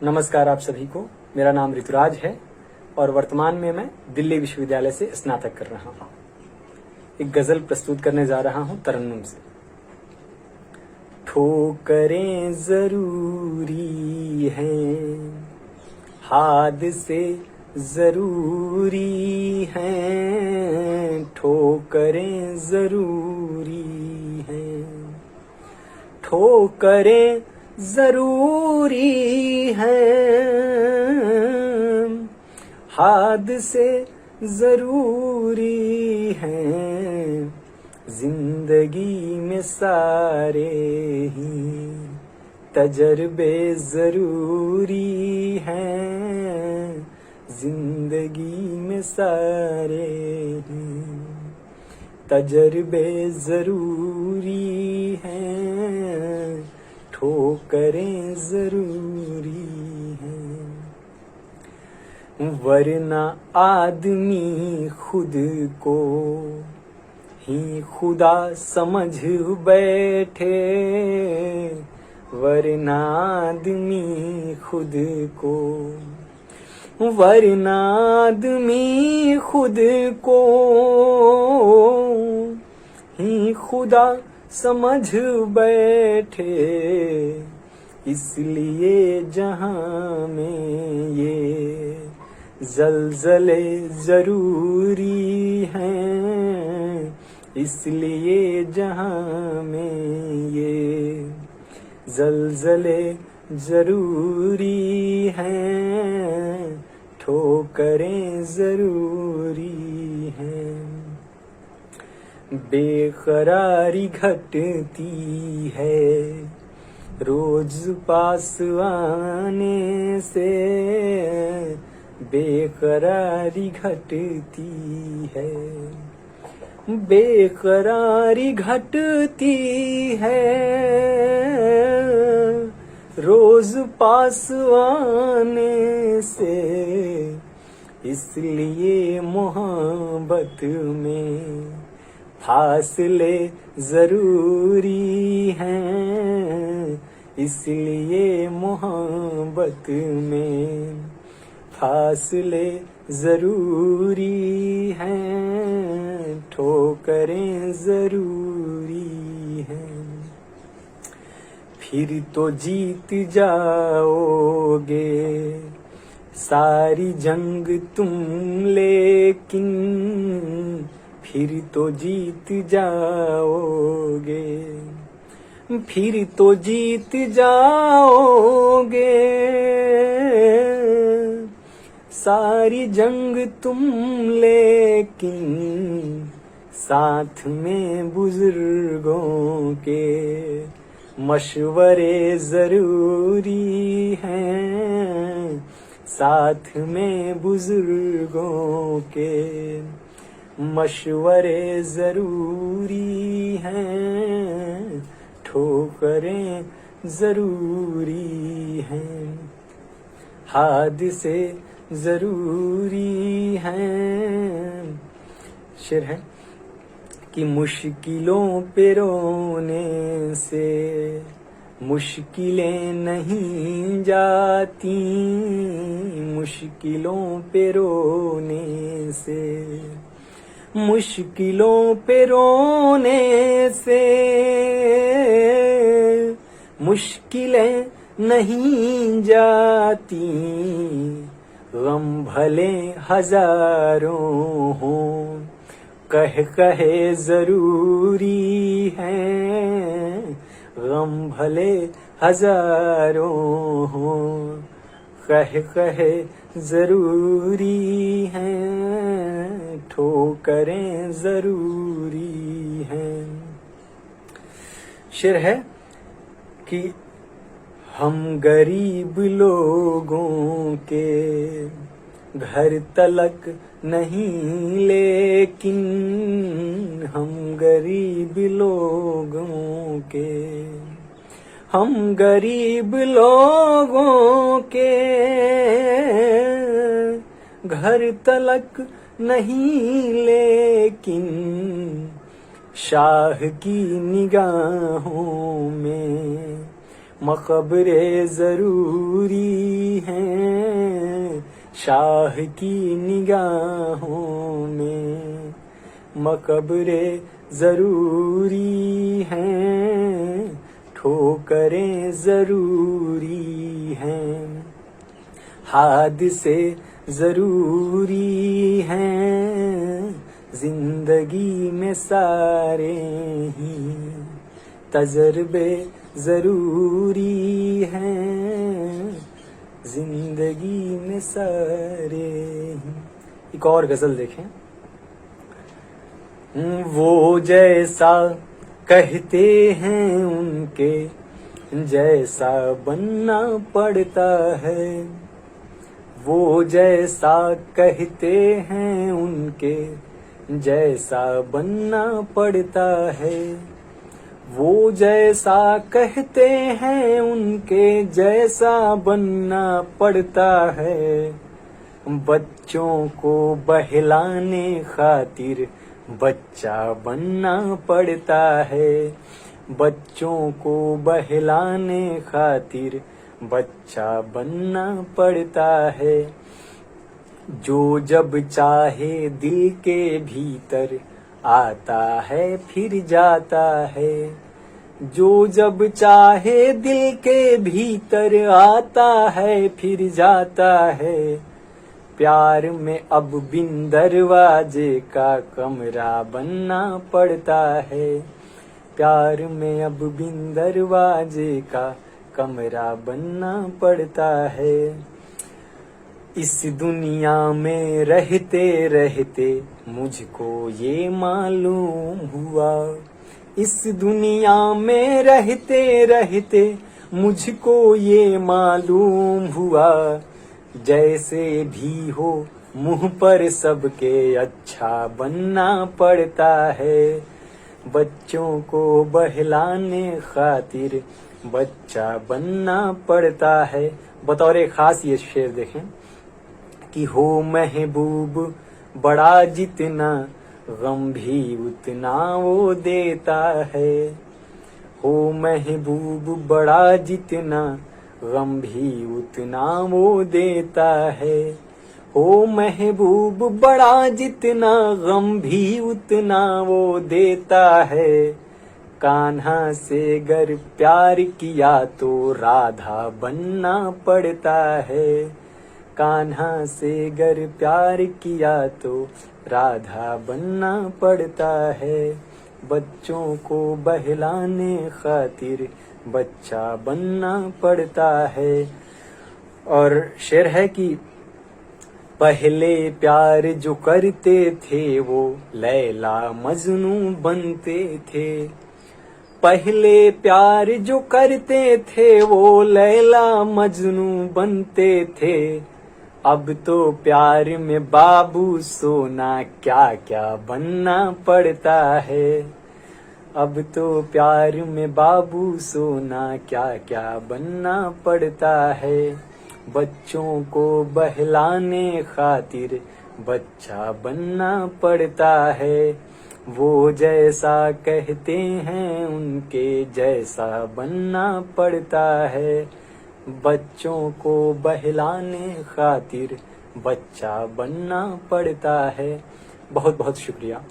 नमस्कार आप सभी को। मेरा नाम ऋतुराज है और वर्तमान में मैं दिल्ली विश्वविद्यालय से स्नातक कर रहा हूँ। एक गजल प्रस्तुत करने जा रहा हूँ तरन्नुम से। ठोकरें जरूरी हैं, हादसे जरूरी हैं, ठोकरें जरूरी हैं, ठोकरें जरूरी हैं, हादसे जरूरी हैं, जिंदगी में सारे ही तजर्बे जरूरी हैं, जिंदगी में सारे ही तजर्बे जरूरी हैं, ठोकरें जरूरी हैं। वरना आदमी खुद को ही खुदा समझ बैठे, वरना आदमी खुद को, वरना आदमी खुद को ही खुदा समझ बैठे, इसलिए जहां में ये ज़लज़ले जरूरी हैं, इसलिए जहां में ये ज़लज़ले जरूरी हैं, ठोकरें जरूरी हैं। बेकरारी घटती है रोज पास आने से, बेकरारी घटती है, बेकरारी घटती है, रोज पास आने से, इसलिए मोहब्बत में फासले जरूरी हैं, इसलिए मोहब्बत में फासले जरूरी हैं, ठोकरें जरूरी हैं। फिर तो जीत जाओगे सारी जंग तुम, लेकिन फिर तो जीत जाओगे, फिर तो जीत जाओगे सारी जंग तुम, लेकिन साथ में बुजुर्गों के मशवरे जरूरी हैं, साथ में बुजुर्गों के मशवरे जरूरी हैं, ठोकरें जरूरी हैं, हादसे जरूरी हैं। शेर है कि मुश्किलों पे रोने से मुश्किलें नहीं जाती, मुश्किलों पे रोने से, मुश्किलों पे रोने से मुश्किलें नहीं जाती, गम भले हजारों हों कह कहे जरूरी हैं, गम भले हजारों हों कह कहे जरूरी हैं, ठोकरें जरूरी हैं। शेर है कि हम गरीब लोगों के घर तलक नहीं, लेकिन हम गरीब लोगों के, हम गरीब लोगों के घर तलक नहीं, लेकिन शाह की निगाहों में मकबरे जरूरी हैं शाह की निगाहों में, मकबरे जरूरी हैं, ठोकरें जरूरी हैं, हादसे जरूरी हैं, जिंदगी में सारे ही तजर्बे जरूरी हैं, जिंदगी में सारे ही। एक और गजल देखें। वो जैसा कहते हैं उनके जैसा बनना पड़ता है, वो जैसा कहते हैं उनके जैसा बनना पड़ता है, वो जैसा कहते हैं उनके जैसा बनना पड़ता है, बच्चों को बहलाने खातिर बच्चा बनना पड़ता है, बच्चों को बहलाने खातिर बच्चा बनना पड़ता है, जो जब चाहे दिल के भीतर आता है फिर जाता है, जो जब चाहे दिल के भीतर आता है फिर जाता है, प्यार में अब बिन दरवाजे का कमरा बनना पड़ता है, प्यार में अब बिन दरवाजे का कमरा बनना पड़ता है, इस दुनिया में रहते रहते मुझको ये मालूम हुआ, इस दुनिया में रहते रहते मुझको ये मालूम हुआ, जैसे भी हो मुंह पर सबके अच्छा बनना पड़ता है, बच्चों को बहलाने खातिर बच्चा बनना पड़ता है। बतौर एक खास ये शेर देखें कि हो महबूब बड़ा जितना गम भी उतना वो देता है, हो महबूब बड़ा जितना गम भी उतना वो देता है, हो महबूब बड़ा जितना गम भी उतना वो देता है, कान्हा से गर प्यार किया तो राधा बनना पड़ता है, कान्हा से गर प्यार किया तो राधा बनना पड़ता है, बच्चों को बहलाने खातिर बच्चा बनना पड़ता है। और शेर है कि पहले प्यार जो करते थे वो लैला मजनू बनते थे, पहले प्यार जो करते थे वो लैला मजनू बनते थे, अब तो प्यार में बाबू सोना क्या क्या बनना पड़ता है, अब तो प्यार में बाबू सोना क्या क्या बनना पड़ता है, बच्चों को बहलाने खातिर बच्चा बनना पड़ता है, वो जैसा कहते हैं उनके जैसा बनना पड़ता है, बच्चों को बहलाने खातिर बच्चा बनना पड़ता है। बहुत बहुत शुक्रिया।